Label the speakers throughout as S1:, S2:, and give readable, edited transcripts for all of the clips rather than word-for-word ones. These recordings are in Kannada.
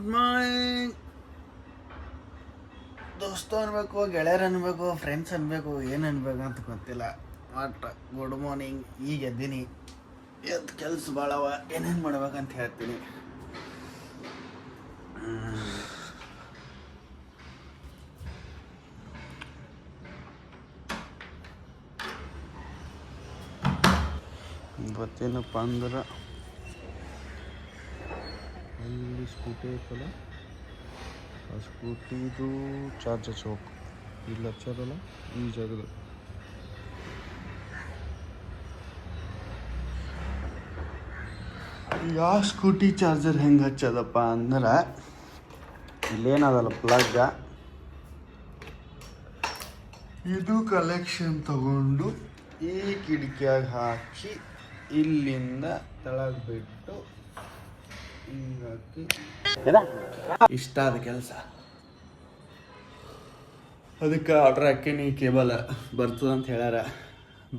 S1: ಗುಡ್ ಮಾರ್ನಿಂಗ್ ದೋಸ್ತ ಅನ್ಬೇಕು, ಗೆಳೆಯರು ಅನ್ಬೇಕು, ಫ್ರೆಂಡ್ಸ್ ಅನ್ಬೇಕು, ಏನು ಅನ್ಬೇಕು ಅಂತ ಗೊತ್ತಿಲ್ಲ. But good morning. ಈಗ ಎದ್ದೀನಿ, ಎದ್ದು ಕೆಲಸ ಭಾಳವ, ಏನೇನು ಮಾಡ್ಬೇಕಂತ ಹೇಳ್ತೀನಿ. ಇವತ್ತೇನಪ್ಪ ಅಂದ್ರೆ ಅಲ್ಲಿ ಸ್ಕೂಟಿ ಐತಲ್ಲ, ಆ ಸ್ಕೂಟಿದು ಚಾರ್ಜ್ ಹಚ್ಬೇಕು. ಇಲ್ಲಿ ಹಚ್ಚೋದಲ್ಲ ಈ ಜಾಗದ. ಯಾವ ಸ್ಕೂಟಿ ಚಾರ್ಜರ್ ಹೆಂಗೆ ಹಚ್ಚೋದಪ್ಪ ಅಂದ್ರೆ, ಇಲ್ಲೇನದಲ್ಲ ಪ್ಲಗ್, ಇದು ಕಲೆಕ್ಷನ್ ತಗೊಂಡು ಈ ಕಿಟಕಿಯಾಗ ಹಾಕಿ ಇಲ್ಲಿಂದ ತೆಳಗೆ ಬಿಟ್ಟು ಹಿಂಗಾಕಿ ಇಷ್ಟ ಆದ ಕೆಲಸ. ಅದಕ್ಕೆ ಆರ್ಡ್ರ್ ಹಾಕೀನಿ. ಕೇಬಲ್ ಬರ್ತದಂತ ಹೇಳ್ಯಾರ,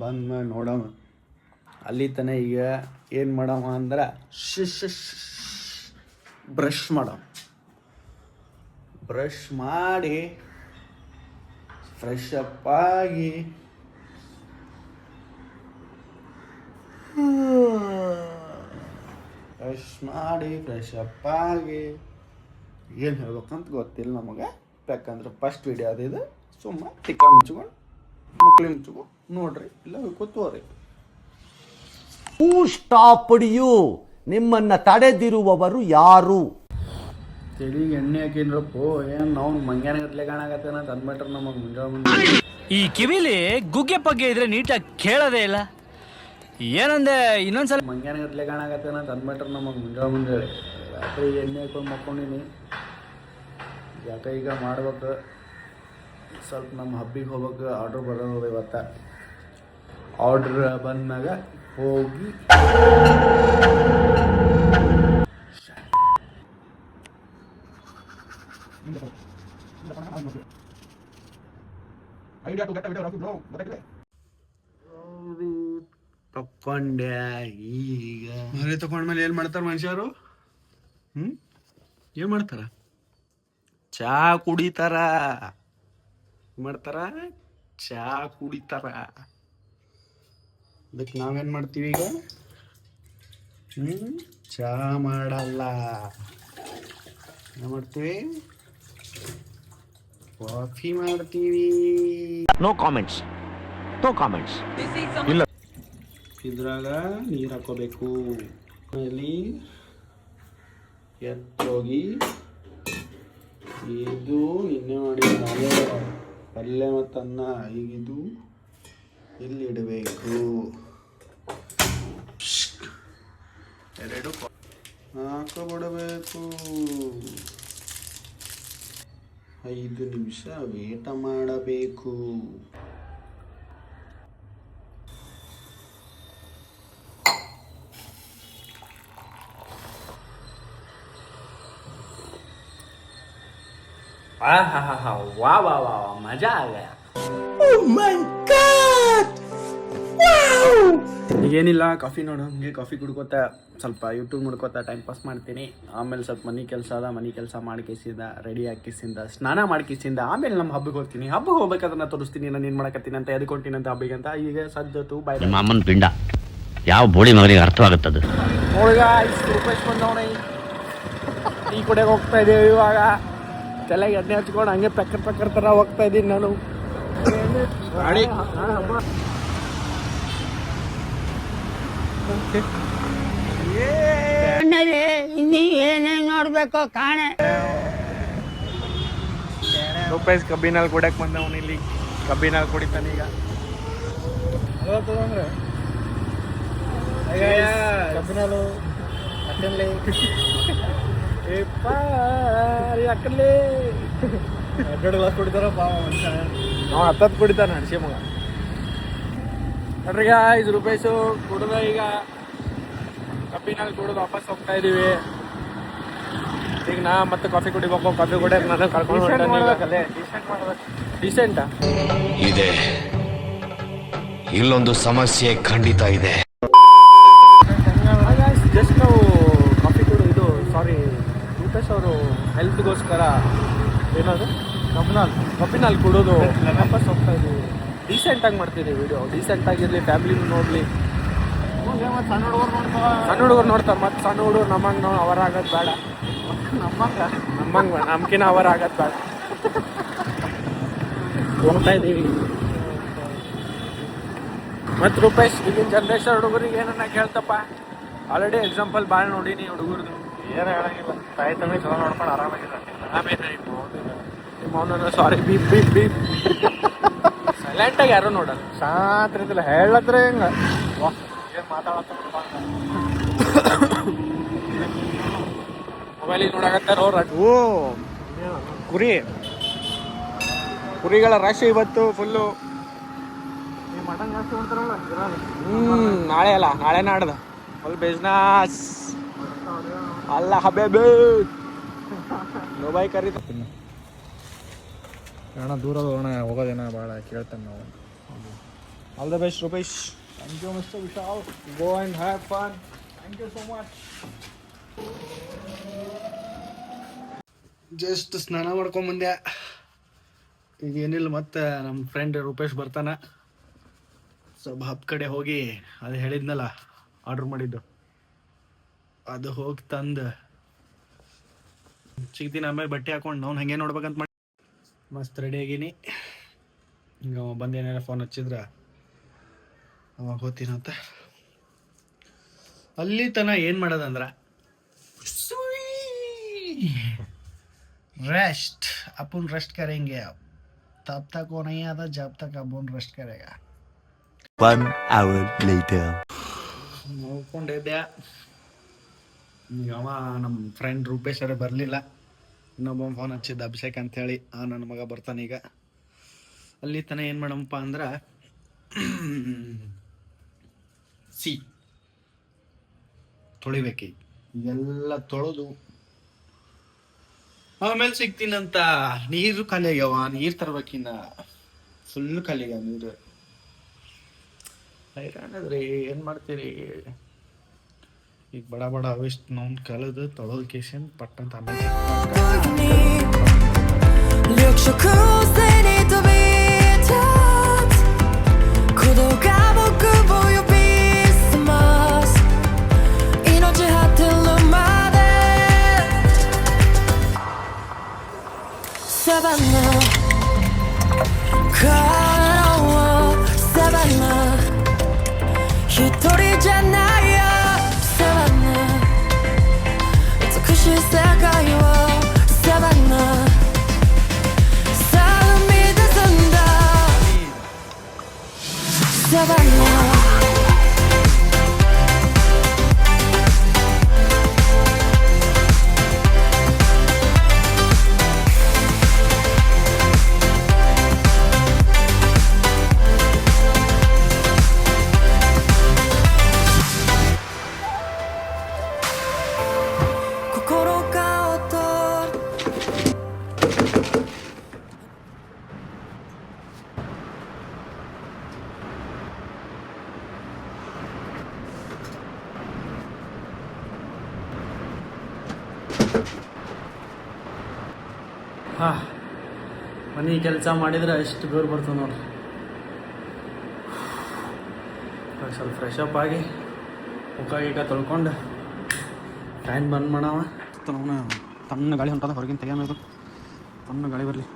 S1: ಬಂದ್ಮೇಲೆ ನೋಡೋಣ. ಅಲ್ಲಿ ತನಕ ಈಗ ಏನು ಮಾಡವ ಅಂದ್ರೆ ಬ್ರಷ್ ಮಾಡೋ, ಬ್ರಷ್ ಮಾಡಿ ಫ್ರೆಶ್ ಅಪ್ ಆಗಿ ಫ್ರೆಶ್ ಅಪ್ ಆಗಿ ಏನು ಹೇಳ್ಬೇಕಂತ ಗೊತ್ತಿಲ್ಲ ನಮಗೆ. ಯಾಕಂದ್ರೆ ಫಸ್ಟ್ ವಿಡಿಯೋ ಅದಿದೆ. ಸುಮ್ಮ ಟಿಕ್ಕ ಮುಚ್ಕೊಂಡು ಮುಕ್ಳಿ ಮುಚ್ಕೊಂಡು ನೋಡ್ರಿ, ಇಲ್ಲ ಕೂತ್ಕೋರಿ.
S2: ಸ್ಟಾಪ್ಡಿಯು, ನಿಮ್ಮನ್ನ ತಡೆದಿರುವವರು ಯಾರು?
S1: ತೆಲಿಗೆ ಎಣ್ಣೆ ಹಾಕಿದ್ರಪ್ಪೋ, ಏನು ನಾವು ಮಂಗ್ಯಾನ ಗಟ್ಲೆ ಕಾಣಾಕತ್ತೇನ ಅಂತ ಅಂದ್ಬಿಟ್ರೆ ನಮಗೆ ಮುಂಜಾನೆ
S3: ಈ ಕಿವಿಲಿ ಗುಗ್ಗೆ ಪಗ್ಗೆ ಇದ್ರೆ ನೀಟಾಗಿ ಕೇಳೋದೇ ಇಲ್ಲ. ಏನಂದೆ ಇನ್ನೊಂದ್ಸಲ
S1: ಮಂಗ್ಯಾನ ಗಟ್ಲೆ ಕಾಣಾಕತ್ತೇನ ಅಂತ ಅಂದ್ಬಿಟ್ರೆ ನಮಗೆ ಮುಂಜಾನೆ ರಾತ್ರಿ ಎಣ್ಣೆ ಹಾಕೊಂಡು ಮಕ್ಕೊಂಡಿನಿ. ಯಾಕೆ ಈಗ ಮಾಡ್ಬೇಕು, ಸ್ವಲ್ಪ ನಮ್ಮ ಹಬ್ಬಿಗೆ ಹೋಗ್ಬೇಕು. ಆರ್ಡ್ರ್ ಬರೋದು ಇವತ್ತ. ಆರ್ಡ್ರ್ ಬಂದಾಗ ಹೋಗಿ ತಕೊಂಡೆ. ಈಗ ಮರಿ ತಕೊಂಡ್ಮೇಲೆ ಏನು ಮಾಡ್ತಾರೆ ಮನುಷ್ಯರು? ಏನು ಮಾಡ್ತಾರ? ಚಾ ಕುಡಿತಾರ. ಮಾಡ್ತಾರ, ಚಾ ಕುಡಿತಾರ. ಅದಕ್ಕೆ ನಾವೇನು ಮಾಡ್ತೀವಿ ಈಗ? ಚಾ ಮಾಡಲ್ಲ. ಏನು ಮಾಡ್ತೀವಿ? ಕಾಫಿ ಮಾಡ್ತೀವಿ.
S2: No comments, no comments. ಇಲ್ಲ,
S1: ಇದ್ರಾಗ ನೀರು ಹಾಕೋಬೇಕು. ಅಲ್ಲಿ ಎತ್ತೋಗಿ ಇದು ಇನ್ನೇ ಮಾಡಿ ಪಲ್ಯ ಮತ್ತು ಅನ್ನ ಈಗಿದು ಇಲ್ಲಿ ಇಡಬೇಕು. ಎರಡು ಹಾಕಬಿಡಬೇಕು. 5 ನಿಮಿಷ ವೇಟ ಮಾಡಬೇಕು.
S3: वाह वाह वाह, मजा आ गया.
S1: ಈಗೇನಿಲ್ಲ, ಕಾಫಿ ನೋಡು, ಹಂಗೆ ಕಾಫಿ ಕುಡ್ಕೋತಾ ಸ್ವಲ್ಪ ಯೂಟ್ಯೂಬ್ ನೋಡ್ಕೋತಾ ಟೈಮ್ ಪಾಸ್ ಮಾಡ್ತೀನಿ. ಆಮೇಲೆ ಸ್ವಲ್ಪ ಮನೆ ಕೆಲಸ ಅದ, ಮನೆ ಕೆಲಸ ಮಾಡ್ಕೇಸಿಂದ ರೆಡಿ ಹಾಕಿಸಿಂದ ಸ್ನಾನ ಮಾಡ್ಕೇಸಿಂದ ಆಮೇಲೆ ನಮ್ಮ ಹಬ್ಬಕ್ಕೆ ಹೋಗ್ತೀನಿ. ಹಬ್ಬಕ್ಕೆ ಹೋಗ್ಬೇಕಾದ್ರೆ ನಾನು ತೋರಿಸ್ತೀನಿ ನಾನು ಏನು ಮಾಡಕತ್ತೀನಿ ಅಂತ, ಎದ್ಕೊಂತೀನಿ ಅಂತ ಹಬ್ಬಿಗೆ ಅಂತ. ಈಗ ಸದ್ಯತು ಬಾಯ್.
S4: ನಿಮ್ಮ ಅಮ್ಮನ ಪಿಂಡ ಯಾವ ಬೋಳಿ ಮಗನಿಗೆ ಅರ್ಥವಾಗುತ್ತದೆ?
S1: ನೋಡ್ಗ 5 ರೂಪಾಯಿ ಬಂದವಣ. ಟೀ ಕುಡಿಯೋಕೆ ಹೋಗ್ತಾ ಇದ್ದೀವಿ ಇವಾಗ. ತಲೆಗೆ ಎಣ್ಣೆ ಹಚ್ಕೊಂಡು ಹಂಗೆ ಪಕ್ಕರ್ ಥರ ಹೋಗ್ತಾ ಇದ್ದೀನಿ ನಾನು.
S5: ಇನ್ನೀ ಏನೇನು ನೋಡ್ಬೇಕು ಕಾಣೆ.
S1: ರೂಪಾಯಿ ಕಬ್ಬಿನಲ್ಲಿ ಕುಡಿಯಕ್ಕೆ ಬಂದವನು. ಇಲ್ಲಿ ಕಬ್ಬಿನಲ್ಲಿ ಕುಡಿತಾನೆ ಈಗ. ಕಬ್ಬಿನಾಲು ಅಕ್ಕಲ್ಲಿ 2 ಗ್ಲಾಸ್ ಕುಡಿತಾರಪ್ಪ ಮನುಷ್ಯ. ನಾವು 10 ಕುಡಿತಾನೆ ಹಣಸಿ ಮಗ. ನೋಡ್ರಿಗ 5 ರೂಪಾಯಿ ಕುಡಿದ. ಈಗ ಕಬ್ಬಿನಲ್ಲಿ ಕುಡಿದು ವಾಪಸ್ ಹೋಗ್ತಾ ಇದೀವಿ. ಈಗ ನಾ ಮತ್ತೆ ಕಾಫಿ ಕುಡಿಬೇಕು. ಕಾಫಿ ಕುಡಿಯಕ್ಕೆ ನಾನು ಕರ್ಕೊಂಡು ಹೊರಟೆ. ಡೀಸೆಂಟಾ
S4: ಇದೆ, ಇಲ್ಲೊಂದು ಸಮಸ್ಯೆ ಖಂಡಿತ ಇದೆ.
S1: ಜಸ್ಟ್ ನಾವು ಕಾಫಿ ಕುಡಿದು, ಸಾರಿ ರೂಪೇಶ್ ಅವರು ಹೆಲ್ತ್ಗೋಸ್ಕರ ಏನದು ಕಬ್ಬಿನಲ್ಲಿ ಕುಡೋದು ವಾಪಸ್ ಹೋಗ್ತಾ ಇದ್ದೀವಿ. ಡೀಸೆಂಟಾಗಿ ಮಾಡ್ತೀವಿ ವಿಡಿಯೋ, ಡೀಸೆಂಟಾಗಿರಲಿ, ಫ್ಯಾಮಿಲಿನೂ ನೋಡಲಿ. ಸಣ್ಣ ಹುಡುಗರು ನೋಡ್ತಾರೆ, ಮತ್ತು ಸಣ್ಣ ಹುಡುಗರು ನಮ್ಮಂಗೆ ನಾವು ಅವರಾಗೋದು ಬೇಡ, ನಮ್ಮಂಗೆ ನಮ್ಗಿನ ಅವರಾಗೋದು ಬೇಡ. ಹೋಗ್ತಾ ಇದ್ದೀವಿ. ಮತ್ತು ರೂಪೇಶ್ ಈಗಿನ ಜನ್ರೇಷನ್ ಹುಡುಗರಿಗೆ ಏನನ್ನ ಕೇಳ್ತಪ್ಪ, ಆಲ್ರೆಡಿ ಎಕ್ಸಾಂಪಲ್ ಭಾಳ ನೋಡೀನಿ ಹುಡುಗರದು. ಏನು ಹೇಳಂಗಿಲ್ಲ, ತಾಯಿ ತಂದೆ ಚಲೋ ನೋಡ್ಕೊಂಡು ಆರಾಮಾಗಿಲ್ಲ. ಆಮೇಲೆ ನಿಮ್ಮ ಅವನನ್ನು ಸಾರಿ ಬೀಪ್ ಬೀಪ್ ಬೀಪ್ ಸೈಲೆಂಟಾಗಿ ಯಾರು ನೋಡಲ್ಲ, ಶಾಂತಿಲ್ಲ ಹೇಳತ್ರ ಹೆಂಗೆ ಏನು ಮಾತಾಡತ್ತ ಮೊಬೈಲಿಗೆ ನೋಡಕತ್ತಾರ ಅವ್ರ. ಓ ಕುರಿಗಳ ರಾಶಿ ಇವತ್ತು ಫುಲ್ಲು. ನಾಳೆ ಅಲ್ಲ, ನಾಳೆ ನಾಡ್ದ ಫುಲ್ ಬಿಸ್ನೆಸ್ ಅಲ್ಲ ಹಬೇಬಿ. ಮೊಬೈಲ್ ಕರೀತ ಅಣ್ಣ, ದೂರದ ಅಣ್ಣ ಹೋಗೋದೇನ ಭಾಳ ಕೇಳ್ತಾನೆ ನಾವು. All the best Rupesh. Thank you mister Vishal. Go and have fun. Thank you so much. Just ಸ್ನಾನ ಮಾಡ್ಕೊಂಬಂದೆ. ಈಗ ಏನಿಲ್ಲ, ಮತ್ತೆ ನಮ್ಮ ಫ್ರೆಂಡ್ ರೂಪೇಶ್ ಬರ್ತಾನೆ. ಸ್ವಲ್ಪ ಹಬ್ಬ ಕಡೆ ಹೋಗಿ ಅದು ಹೇಳಿದ್ನಲ್ಲ ಆರ್ಡ್ರ್ ಮಾಡಿದ್ದು, ಅದು ಹೋಗಿ ತಂದು ಸಿಗ್ತೀನಿ. ಆಮೇಲೆ ಬಟ್ಟೆ ಹಾಕೊಂಡು ನಾವು ಹಂಗೆ ನೋಡ್ಬೇಕಂತ ಮಾಡಿ ಮಸ್ತ್ ರೆಡಿ ಆಗೀನಿ. ಈಗ ಬಂದು ಏನಾರ ಫೋನ್ ಹಚ್ಚಿದ್ರೆ ಅವಾಗ ಹೋಗ್ತೀನಂತ. ಅಲ್ಲಿ ತನ ಏನು ಮಾಡೋದಂದ್ರೆ रेस्ट, अपन रेस्ट करेंगे अब, तब तक वो नहीं आता जब तक अपन रेस्ट करेगा.
S2: 1 hour later.
S1: ನೋಡ್ಕೊಂಡಿದ್ದೆ. ಈಗ ಅವ ನಮ್ಮ ಫ್ರೆಂಡ್ ರೂಪೇಶ್ ಅವರೇ ಬರಲಿಲ್ಲ. ಇನ್ನೊಬ್ಬ ಫೋನ್ ಹಚ್ಚಿದ್ದ ಅಭಿಷೇಕ್ ಅಂಥೇಳಿ, ನನ್ನ ಮಗ ಬರ್ತಾನೆ ಈಗ. ಅಲ್ಲಿ ತನ ಏನು ಮಾಡಮಪ್ಪ ಅಂದ್ರೆ ತೊಳಿಬೇಕೀಗ. ಎಲ್ಲ ತೊಳೆದು ಆಮೇಲೆ ಸಿಗ್ತೀನಂತ. ನೀರು ಖಾಲಿ ಆಗ್ಯಾವ, ನೀರು ತರ್ಬೇಕಿನ್ನ ಫುಲ್ ಖಾಲಿ ಆಗ್ಯಾವ ನೀರು. ಹೈರಾಣದ್ರಿ, ಏನು ಮಾಡ್ತೀರಿ ಈಗ. ಬಡ ಬಡ ಅವಿಷ್ಟು ನಾವು ಕಳೆದು ತೊಳೆದು ಕೇಶನ್ ಪಟ್ಟಂತ ಆಮೇಲೆ
S6: Savannah, Savannah, 히토리じゃないよ Savannah, 美しい世界を Savannah, さあ生み出すんだ Savannah.
S1: ಮನೆ ಕೆಲಸ ಮಾಡಿದ್ರೆ ಎಷ್ಟು ಬೇರು ಬರ್ತದೆ ನೋಡ್ರಿ. ಸ್ವಲ್ಪ ಫ್ರೆಶ್ ಅಪ್ ಆಗಿ ಮುಖ ಈಗ ತೊಳ್ಕೊಂಡು ಫ್ಯಾನ್ ಬಂದ್ ಮಾಡವ. ತಣ್ಣ ಗಾಳಿ ಹೊಂಟದ, ಹೊರಗಿನ ತೆಗಿಯೋದು ತಣ್ಣ ಗಾಳಿ ಬರಲಿ.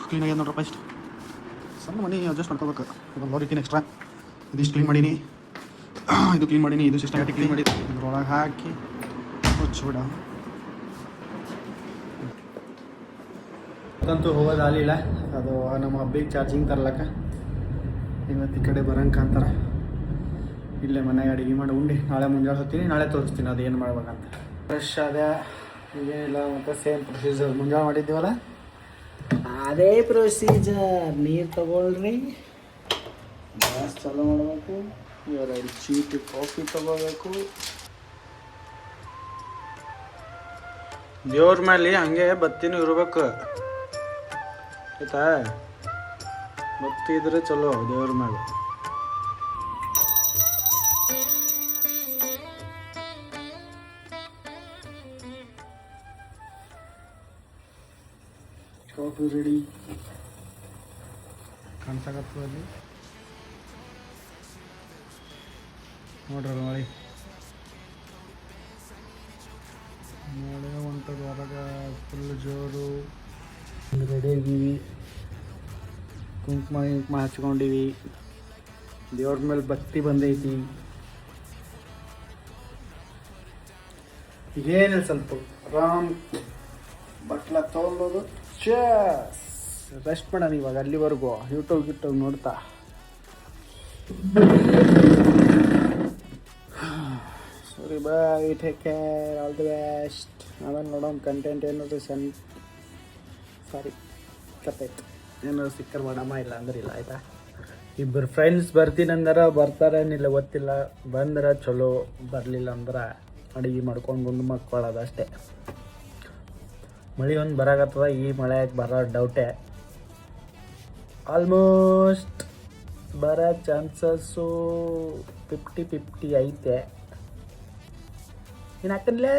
S1: ಕ್ಲೀನ್ ಆಗ್ಯದ ನೋಡ್ರಪ್ಪ. ಇಷ್ಟು ಸಣ್ಣ ಮನೆ ಅಡ್ಜಸ್ಟ್ ಮಾಡ್ಕೋಬೇಕು. ಇದೊಂದು ಲೋರಿಕಿನ ಎಕ್ಸ್ಟ್ರಾ ಇದಿಷ್ಟು ಕ್ಲೀನ್ ಮಾಡೀನಿ, ಇದು ಕ್ಲೀನ್ ಮಾಡೀನಿ, ಇದು ಸಿಸ್ಟಮ್ಯಾಟಿಕ್ ಕ್ಲೀನ್ ಮಾಡಿ ಇದ್ರೊಳಗೆ ಹಾಕಿ ಮುಚ್ಚಿಬಿಡ. ಅಂತೂ ಹೋಗೋದಾಗಲಿಲ್ಲ. ಅದು ನಮ್ಮ ಹಬ್ಬಿಗೆ ಚಾರ್ಜಿಂಗ್ ತರ್ಲಕ್ಕ ಇವತ್ತು ಈ ಕಡೆ ಬರಂಕ ಅಂತಾರೆ. ಇಲ್ಲೇ ಮನೆಗೆ ಅಡುಗೆ ಮಾಡಿ ಉಂಡು ನಾಳೆ ಮುಂಜಾನೆ ಹೋಗ್ತೀನಿ. ನಾಳೆ ತೋರಿಸ್ತೀನಿ ಅದು ಏನು ಮಾಡ್ಬೇಕಂತ. ಫ್ರೆಶ್ ಅದ ಏನಿಲ್ಲ, ಮತ್ತು ಸೇಮ್ ಪ್ರೊಸೀಜರ್ ಮುಂಜಾನೆ ಮಾಡಿದ್ದೀವಲ್ಲ ಅದೇ ಪ್ರೊಸೀಜರ್. ನೀರು ತಗೊಳ್ರಿ, ಗ್ಯಾಸ್ ಚಾಲೂ ಮಾಡಬೇಕು, 2 ಚೀಟಿ ಕಾಫಿ ತಗೋಬೇಕು. ದೇವ್ರ ಮೇಲೆ ಹಂಗೆ ಬತ್ತಿನೂ ಇರ್ಬೇಕು ಆಯ್ತಾ. ಬತ್ತಿ ಇದ್ರೆ ಚಲೋ ದೇವ್ರ ಮೇಲೆ. ಕಾಫಿ ರೆಡಿ ಕಾಣಿಸಾಕತ್ತದಲ್ಲಿ ನೋಡ್ರಿ ಮಳೆ ಮಳೆ ಹೊಂಟದ ಹೊರಗೆ ಫುಲ್ ಜೋರು ರೆಡಿ ಆಗಿವಿ ಕುಂಕುಮ ಹಚ್ಕೊಂಡಿವಿ ದೇವ್ರ ಮೇಲೆ ಭಕ್ತಿ ಬಂದೈತಿ ಈಗೇನಿಲ್ಲ ಸ್ವಲ್ಪ ಆರಾಮ್ ಬಟ್ಲ ತೊಗೊಳ್ಳೋದು ರೆಸ್ಟ್ ಮಾಡೋಣ ಇವಾಗ ಅಲ್ಲಿವರೆಗೂ ಯೂಟ್ಯೂಬ್ ನೋಡ್ತಾ ಸರಿ bye take care all the best ಆಮೇಲೆ ನೋಡೋಣ ಕಂಟೆಂಟ್ ಏನಾದ್ರು ಸಾರಿ ಕತ್ತೈತೆ ಏನಾದ್ರು ಸಿಕ್ಕರ್ ಮಾಡಮ್ಮ ಇಲ್ಲ ಅಂದ್ರೆ ಇಲ್ಲ ಆಯ್ತಾ ಇಬ್ಬರು ಫ್ರೆಂಡ್ಸ್ ಬರ್ತೀನಿ ಅಂದ್ರೆ ಬರ್ತಾರೇನಿಲ್ಲ ಗೊತ್ತಿಲ್ಲ ಬಂದ್ರೆ ಚಲೋ ಬರಲಿಲ್ಲ ಅಂದ್ರೆ ಅಡುಗೆ ಮಾಡ್ಕೊಂಡು ಗುಂಡು ಮಾಡ್ಕೊಳ್ಳೋದು ಅಷ್ಟೇ ಮಳೆ ಒಂದು ಬರಾಕತ್ತದ ಈ ಮಳೆ ಬರೋ ಡೌಟೇ ಆಲ್ಮೋಸ್ಟ್ ಬರೋ ಚಾನ್ಸಸ್ಸು 50-50 ಐತೆ ಇನ್ನು ಹಾಕನ್ಲೇ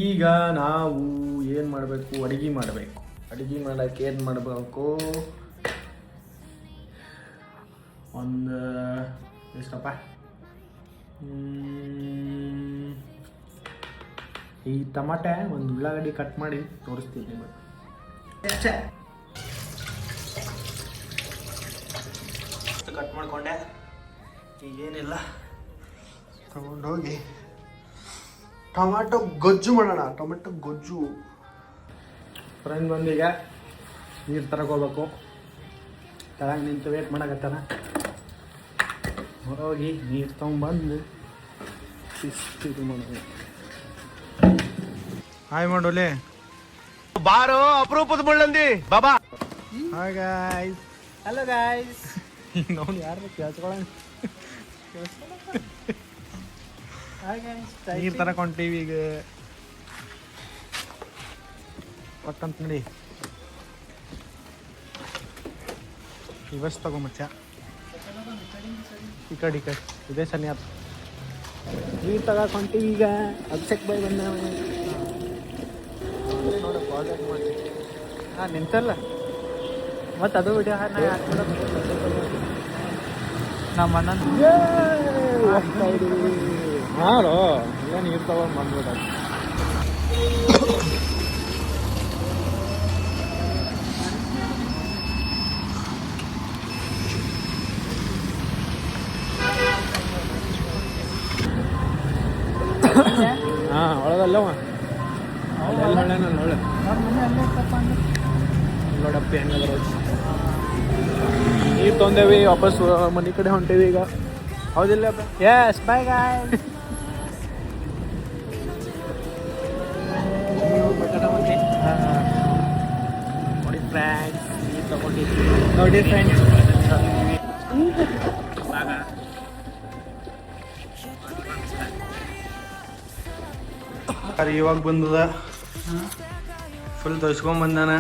S1: ಈಗ ನಾವು ಏನು ಮಾಡಬೇಕು ಅಡುಗೆ ಮಾಡೋಕ್ಕೆ ಏನು ಮಾಡಬೇಕು ಒಂದು ಎಷ್ಟಪ್ಪ ಈ ಟಮಾಟೆ ಒಂದು ಉಳ್ಳಾಗಡ್ಡಿ ಕಟ್ ಮಾಡಿ ತೋರಿಸ್ತೀನಿ ನಿಮಗೆ ಕಟ್ ಮಾಡಿಕೊಂಡೆ ಈಗೇನಿಲ್ಲ ತಗೊಂಡೋಗಿ ಟೊಮ್ಯಾಟೊ ಗೊಜ್ಜು ಮಾಡೋಣ ಟೊಮೆಟೊ ಗೊಜ್ಜು ಫ್ರೆಂಡ್ ಬಂದೀಗ ನೀರು ತರಕೋಬೇಕು ತಳಗೆ ನಿಂತು ವೇಟ್ ಮಾಡಕತ್ತಾನ ಹೋಗಿ ನೀರು ತೊಗೊಂಬಂದು ಇದು ಮಾಡೋದು ಹಾಯ್ ಮಾಡೋಲೆ
S2: ಬಾರೋ ಅಪರೂಪದ ಮುಳ್ಳಂದಿ ಬಾಬಾ
S1: ಹಾಯ್ ಗಾಯ್ಸ್ ಹಲೋ ಗಾಯ್ಸ್ ನೋಡಿ ಯಾರು ಕೇಳ್ಸ್ಕೊಳ್ಳೋಣ ನೀರು ತರಕೊಂತೀವಿ ಈಗ ಕೊಟ್ಟಂತ ನೋಡಿ ಇವತ್ತು ತಗೊಂಬಚ್ಚ ಈ ಕಡೆ ಇದೇ ಸನಿ ಆತ ನೀರು ತಗೊಂತೀವಿ ಈಗ ಅಭಿಷೇಕ್ ಬಾಯ್ ಬಂದ ನೋಡಿ ಪಾಸ್ ಮಾಡಿ ಹಾಂ ನಿಂತಲ್ಲ ಮತ್ತು ಅದು ವಿಡಿಯೋ ನಮ್ಮ ಅಣ್ಣ ಹಾಂ ಇಲ್ಲ ನೀರು ತಗೊಂಡು ಬಂದ್ಬಿಡ ಹಾಂ ಒಳಗಲ್ಲವ ಎಲ್ಲ ಒಳ್ಳೆನಲ್ಲ ಒಳ್ಳೆ ನೋಡಪ್ಪಿ ಹೆಂಗದ ನೀರು ತೊಂದೇವಿ ವಾಪಸ್ ಮನೆ ಕಡೆ ಹೊಂಟೇವಿ ಈಗ ಹೌದಿಲ್ಲ ಎಸ್ ಬೈ ಗಾಯ್ ನೋಡಿ ಫ್ರೆಂಡ್ಸ್ ನೀರು ತಗೊಂಡಿದ್ವಿ ನೋಡಿ ಫ್ರೆಂಡ್ಸ್ ಇವಾಗ ಬಂದದ ಫುಲ್ ತೊಯ್ಸ್ಕೊಂಬಂದಾನ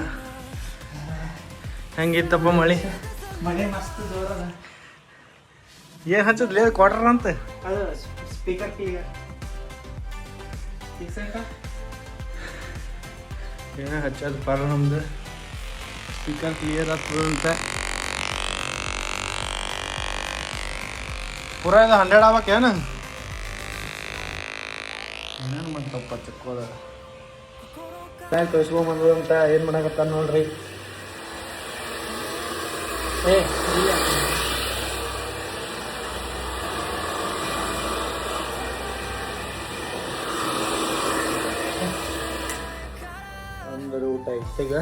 S1: ಹೆಂಗಿತ್ತಪ್ಪ ಮಳೆ
S5: ಮಸ್ತ್ ಜೋರದ
S1: ಏನು ಹಚ್ಚದ್ಲೇ ಕ್ವಾರ್ಟರ್ ಅಂತ
S5: ಅದು ಸ್ಪೀಕರ್ ಈಗ
S1: ಏನೋ ಹಚ್ಚೋದು ಪಾರ ನಮ್ದು ಸ್ಪೀಕರ್ ಕ್ಲಿಯರ್ ಆಗ್ತದಂತ ಪೂರ ಇದು 100 ಆಗ್ಬೇಕೇನು ಏನೇನು ಮಾಡ್ತಪ್ಪ ಚಕ್ಕೋದ ಬ್ಯಾಂಕ್ ತೊಯ್ಸ್ಕೊಂಬಂದು ಅಂತ ಏನು ಮಾಡಕತ್ತ ನೋಡ್ರಿ ಇಲ್ಲ ಅಂದ್ರೆ ಊಟ ಇಟ್ಟೀಗ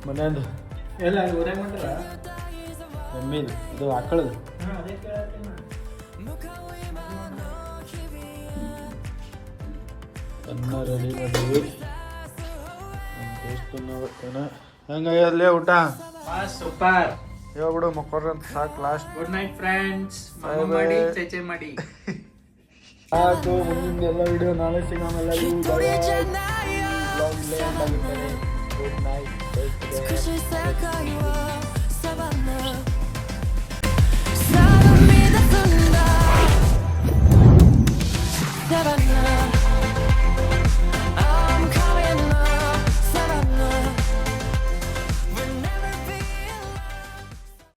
S1: ಮನೆಯದು
S5: ಎಲ್ಲ ಊರಾಗ ಮಾಡ್ರ
S1: ಎಮ್ಮಿದು ಇದು ಆಕಳದು
S5: ಅದೇ ಕೇಳತ್ತೀನಿ
S1: ಅನ್ನ ರೆಡಿ ಮಾಡಿದ್ವಿ ಟೇಸ್ಟ್ ನೋಡ್ತೇನೆ ಹೆಂಗಾಗ್ಯದಲೇ ಊಟ
S5: ಸೂಪರ್
S1: ಹೇಳ್ಬಿಡು ಮಕ್ಕಳ್ರ ಅಂತ ಸಾಕು last
S5: good night friends
S1: Bye
S5: ಮಾಡಿ
S1: bye.
S5: ಚೇಚೆ ಮಾಡಿ
S1: ಸಾಕು ಮುಂದಿನ ಎಲ್ಲ ವಿಡಿಯೋ ನಾಳೆ ಸಿಗೋಣ ಗುಡ್ ನೈಟ್
S6: ಖುಷಿ ಸಾಕಾಯುವ ಸವನ್ನ